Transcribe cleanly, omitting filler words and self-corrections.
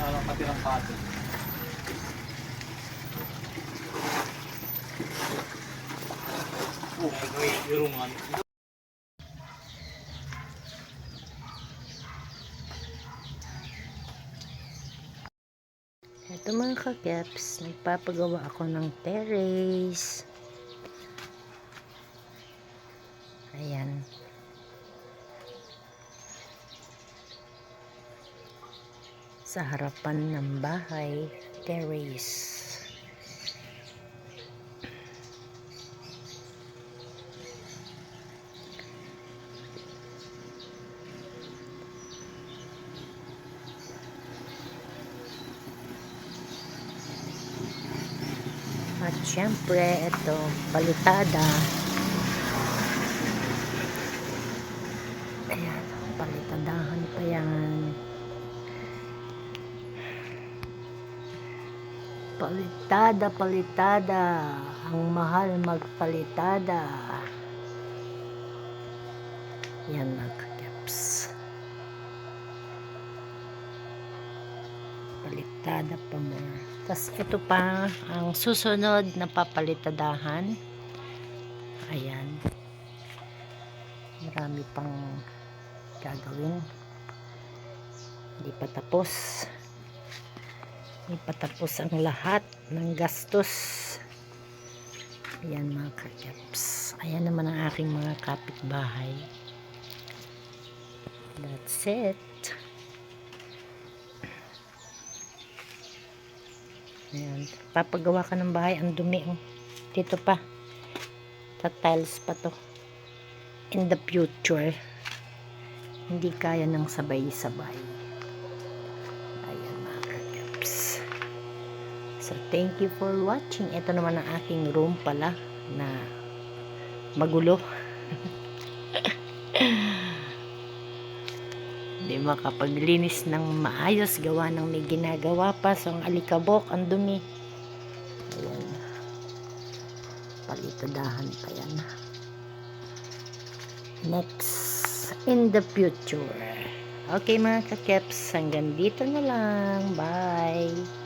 Alang katirang pato. May irungan. Ito mga kakeps, nagpapagawa ako ng terrace. Ayan. Sa harapan ng bahay, terrace. At syempre, ito, palitada. Ayan, palitadahan pa yan. Palitada, palitada. Ang mahal magpalitada. Yan mga kakeps. Palitada pa more. Tapos ito pa ang susunod na papalitadahan. Ayan. Marami pang gagawin. Hindi pa tapos. Hindi pa tapos ang lahat ng gastos. Ayan mga kakeps. Ayan naman ang aking mga kapitbahay. That's it. Ayan. Papagawa ka ng bahay. Ang dumi. Oh. Dito pa. Tiles pa to. In the future. Hindi kaya ng sabay-sabay. Ayan mga kakeps. So, thank you for watching. Ito naman ang aking room pala na magulo. Hindi makapaglinis ng maayos, gawa ng may ginagawa pa. So, ang alikabok, ang dumi. Ayan. Palitadahan pa yan. Next, in the future. Okay mga kakeps, hanggang dito na lang. Bye!